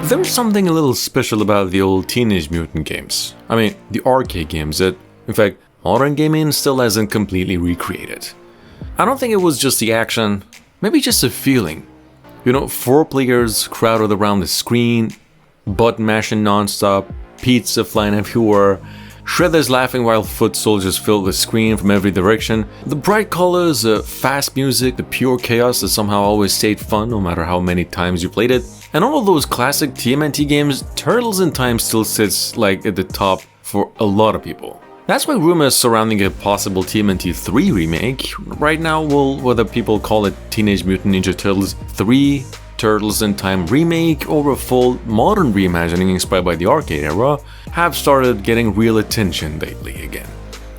There's something a little special about the old Teenage Mutant games. I mean, the arcade games that, in fact, modern gaming still hasn't completely recreated. I don't think it was just the action, maybe just a feeling. You know, 4 players crowded around the screen, button mashing non-stop, pizza flying everywhere, shredders laughing while foot soldiers filled the screen from every direction, the bright colors, the fast music, the pure chaos that somehow always stayed fun no matter how many times you played it. And all of those classic TMNT games, Turtles in Time still sits like at the top for a lot of people. That's why rumors surrounding a possible TMNT 3 remake right now, well, whether people call it Teenage Mutant Ninja Turtles 3, Turtles in Time remake, or a full modern reimagining inspired by the arcade era, have started getting real attention lately again.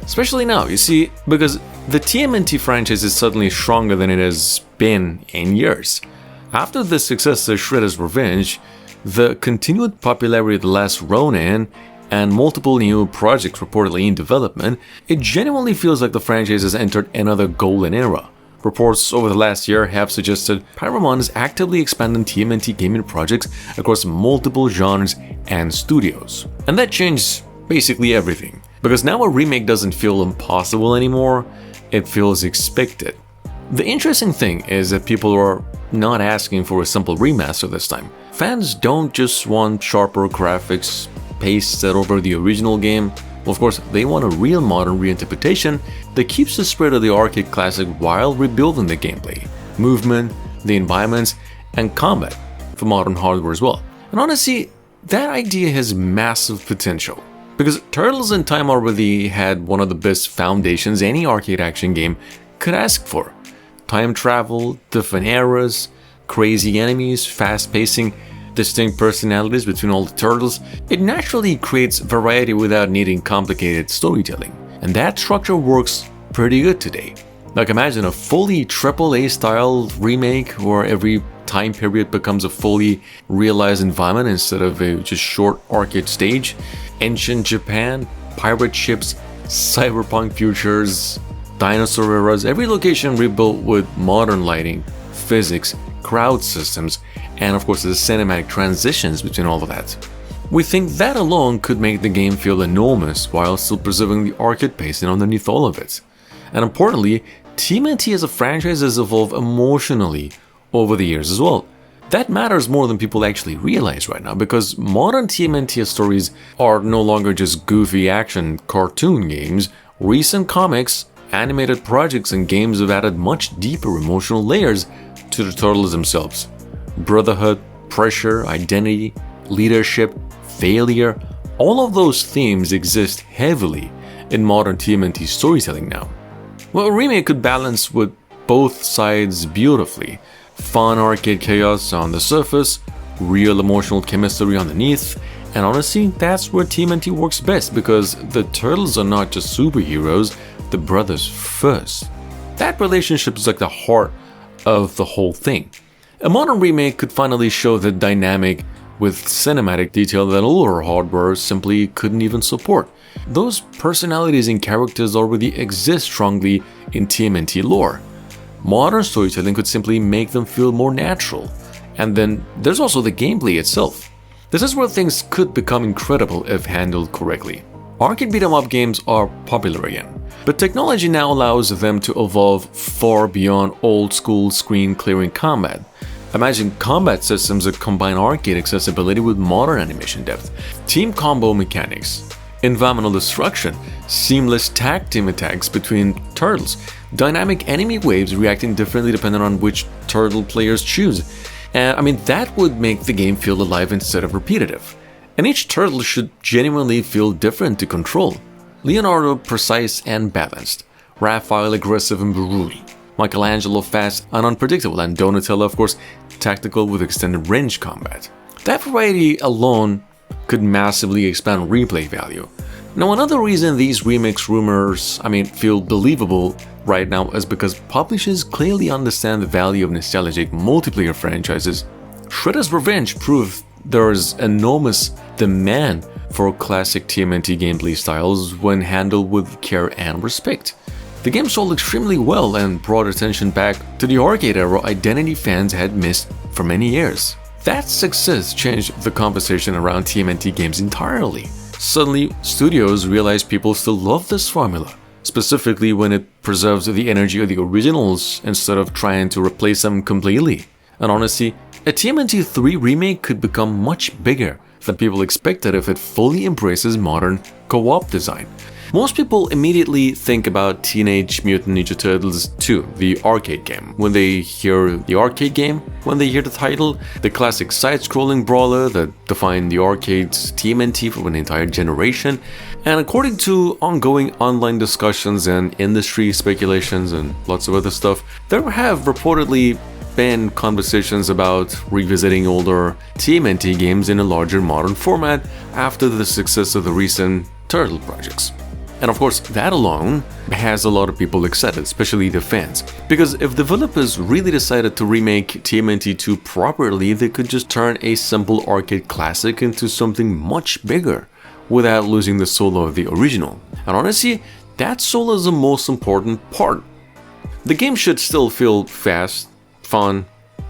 Especially now, you see, because the TMNT franchise is suddenly stronger than it has been in years. After the success of Shredder's Revenge, the continued popularity of The Last Ronin, and multiple new projects reportedly in development, it genuinely feels like the franchise has entered another golden era. Reports over the last year have suggested Paramount is actively expanding TMNT gaming projects across multiple genres and studios. And that changed basically everything, because now a remake doesn't feel impossible anymore, it feels expected. The interesting thing is that people are not asking for a simple remaster this time. Fans don't just want sharper graphics pasted over the original game. Well, of course, they want a real modern reinterpretation that keeps the spirit of the arcade classic while rebuilding the gameplay, movement, the environments, and combat for modern hardware as well. And honestly, that idea has massive potential, because Turtles in Time already had one of the best foundations any arcade action game could ask for. Time travel, different eras, crazy enemies, fast pacing, distinct personalities between all the turtles. It naturally creates variety without needing complicated storytelling. And that structure works pretty good today. Like, imagine a fully AAA style remake where every time period becomes a fully realized environment instead of a just short arcade stage. Ancient Japan, pirate ships, cyberpunk futures, dinosaur eras, every location rebuilt with modern lighting, physics, crowd systems, and of course the cinematic transitions between all of that. We think that alone could make the game feel enormous while still preserving the arcade pacing underneath all of it. And importantly, TMNT as a franchise has evolved emotionally over the years as well. That matters more than people actually realize right now, because modern TMNT stories are no longer just goofy action cartoon games. Recent comics, animated projects, and games have added much deeper emotional layers to the turtles themselves. Brotherhood, pressure, identity, leadership, failure, all of those themes exist heavily in modern TMNT storytelling now. Well, a remake could balance with both sides beautifully. Fun arcade chaos on the surface, real emotional chemistry underneath, and honestly, that's where TMNT works best, because the turtles are not just superheroes, the brothers first. That relationship is like the heart of the whole thing. A modern remake could finally show the dynamic with cinematic detail that older hardware simply couldn't even support. Those personalities and characters already exist strongly in TMNT lore. Modern storytelling could simply make them feel more natural. And then there's also the gameplay itself. This is where things could become incredible if handled correctly. Arcade beat-em-up games are popular again, but technology now allows them to evolve far beyond old-school screen-clearing combat. Imagine combat systems that combine arcade accessibility with modern animation depth, team combo mechanics, environmental destruction, seamless tag team attacks between turtles, dynamic enemy waves reacting differently depending on which turtle players choose. That would make the game feel alive instead of repetitive. And each turtle should genuinely feel different to control. Leonardo precise and balanced, Raphael aggressive and brutal, Michelangelo fast and unpredictable, and Donatello, of course, tactical with extended range combat. That variety alone could massively expand replay value. Now, another reason these remix rumors, feel believable right now is because publishers clearly understand the value of nostalgic multiplayer franchises. Shredder's Revenge proved there is enormous demand for classic TMNT gameplay styles when handled with care and respect. The game sold extremely well and brought attention back to the arcade era identity fans had missed for many years. That success changed the conversation around TMNT games entirely. Suddenly, studios realized people still love this formula, specifically when it preserves the energy of the originals instead of trying to replace them completely. And honestly, a TMNT 3 remake could become much bigger than people expected if it fully embraces modern co-op design. Most people immediately think about Teenage Mutant Ninja Turtles 2, the arcade game. When they hear the arcade game, when they hear the title, the classic side-scrolling brawler that defined the arcade's TMNT for an entire generation. And according to ongoing online discussions and industry speculations and lots of other stuff, there have reportedly been conversations about revisiting older TMNT games in a larger modern format after the success of the recent Turtle projects. And of course, that alone has a lot of people excited, especially the fans. Because if developers really decided to remake TMNT 2 properly, they could just turn a simple arcade classic into something much bigger without losing the soul of the original. And honestly, that soul is the most important part. The game should still feel fast, fun,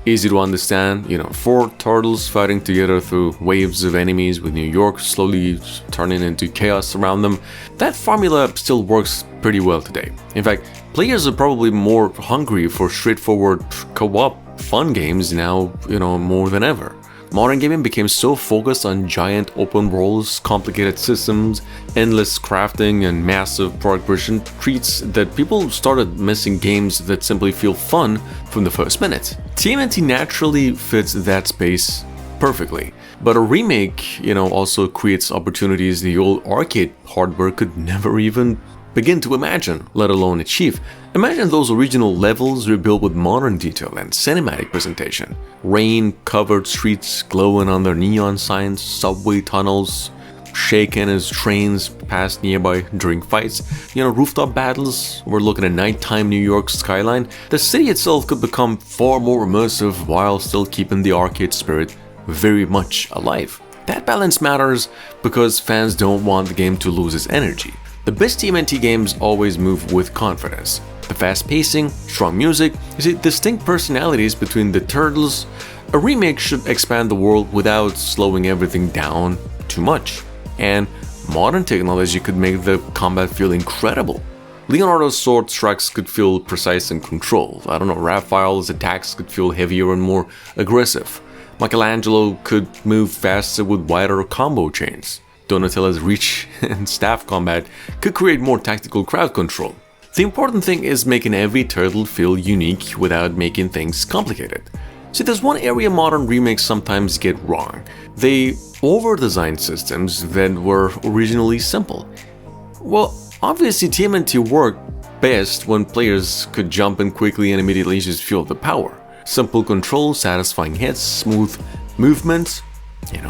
easy to understand, four turtles fighting together through waves of enemies with New York slowly turning into chaos around them. That formula still works pretty well today. In fact, players are probably more hungry for straightforward co-op fun games now, more than ever. Modern gaming became so focused on giant open worlds, complicated systems, endless crafting, and massive progression treats that people started missing games that simply feel fun from the first minute. TMNT naturally fits that space perfectly, but a remake, also creates opportunities the old arcade hardware could never even begin to imagine, let alone achieve. Imagine those original levels rebuilt with modern detail and cinematic presentation. Rain-covered streets glowing under neon signs, subway tunnels shaking as trains pass nearby during fights, rooftop battles overlooking a nighttime New York skyline. The city itself could become far more immersive while still keeping the arcade spirit very much alive. That balance matters because fans don't want the game to lose its energy. The best TMNT games always move with confidence. The fast pacing, strong music, distinct personalities between the turtles. A remake should expand the world without slowing everything down too much. And modern technology could make the combat feel incredible. Leonardo's sword strikes could feel precise and controlled. Raphael's attacks could feel heavier and more aggressive. Michelangelo could move faster with wider combo chains. Donatello's reach and staff combat could create more tactical crowd control. The important thing is making every turtle feel unique without making things complicated. See, there's one area modern remakes sometimes get wrong. They over-design systems that were originally simple. Well, obviously TMNT worked best when players could jump in quickly and immediately just feel the power. Simple controls, satisfying hits, smooth movements,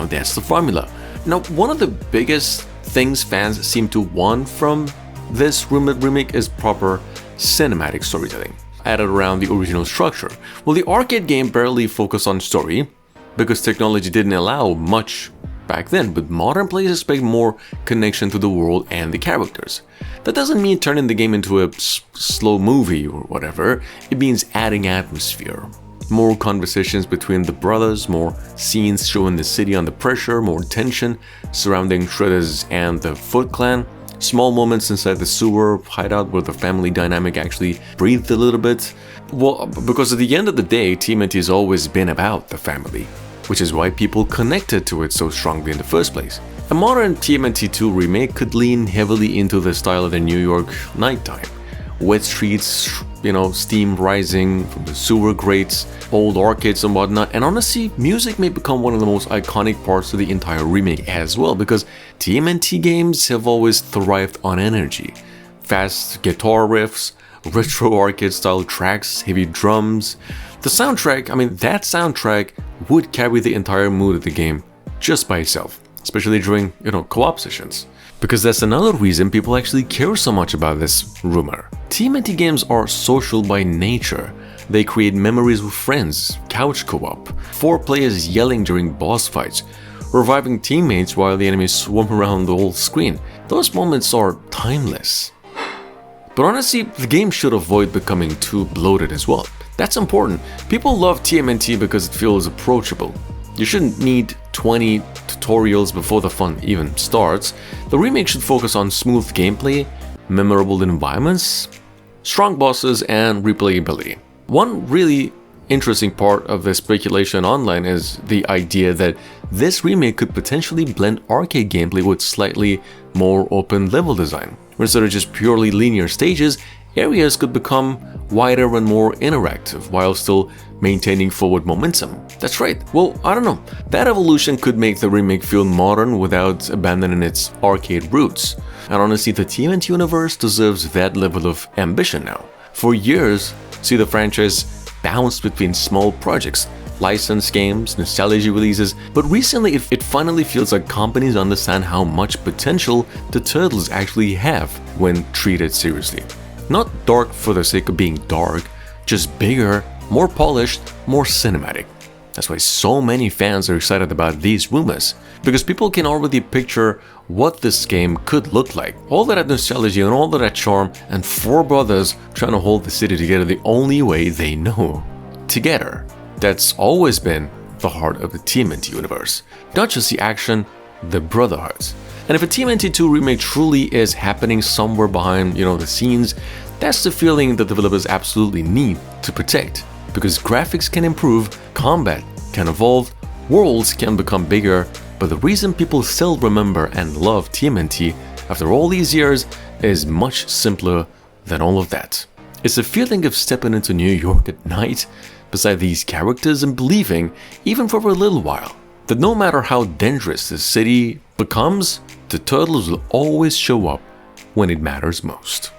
that's the formula. Now, one of the biggest things fans seem to want from this remake is proper cinematic storytelling, added around the original structure. Well, the arcade game barely focused on story because technology didn't allow much back then, but modern players expect more connection to the world and the characters. That doesn't mean turning the game into a slow movie or whatever, it means adding atmosphere. More conversations between the brothers, more scenes showing the city under pressure, more tension surrounding Shredder's and the Foot Clan, small moments inside the sewer hideout where the family dynamic actually breathed a little bit. Well, because at the end of the day, TMNT has always been about the family, which is why people connected to it so strongly in the first place. A modern TMNT 2 remake could lean heavily into the style of the New York nighttime. Wet streets, steam rising from the sewer grates, old arcades and whatnot, and honestly, music may become one of the most iconic parts of the entire remake as well, because TMNT games have always thrived on energy. Fast guitar riffs, retro arcade-style tracks, heavy drums. The soundtrack, that soundtrack would carry the entire mood of the game just by itself, especially during, co-op sessions. Because that's another reason people actually care so much about this rumor. TMNT games are social by nature. They create memories with friends, couch co-op, 4 players yelling during boss fights, reviving teammates while the enemies swarm around the whole screen. Those moments are timeless. But honestly, the game should avoid becoming too bloated as well. That's important. People love TMNT because it feels approachable. You shouldn't need 20 tutorials before the fun even starts. The remake should focus on smooth gameplay, memorable environments, strong bosses, and replayability. One really interesting part of the speculation online is the idea that this remake could potentially blend arcade gameplay with slightly more open level design. Instead of just purely linear stages, areas could become wider and more interactive while still maintaining forward momentum. That's right. Well, I don't know. That evolution could make the remake feel modern without abandoning its arcade roots. And honestly, the TMNT universe deserves that level of ambition now. For years, see the franchise bounce between small projects, licensed games, nostalgia releases, but recently it finally feels like companies understand how much potential the Turtles actually have when treated seriously. Not dark for the sake of being dark, just bigger, more polished, more cinematic. That's why so many fans are excited about these rumors, because people can already picture what this game could look like. All that nostalgia and all that charm, and four brothers trying to hold the city together the only way they know. Together. That's always been the heart of the TMNT universe. Not just the action, the brotherhood. And if a TMNT 2 remake truly is happening somewhere behind, the scenes, that's the feeling that developers absolutely need to protect. Because graphics can improve, combat can evolve, worlds can become bigger, but the reason people still remember and love TMNT after all these years is much simpler than all of that. It's the feeling of stepping into New York at night beside these characters and believing, even for a little while, that no matter how dangerous the city becomes, the Turtles will always show up when it matters most.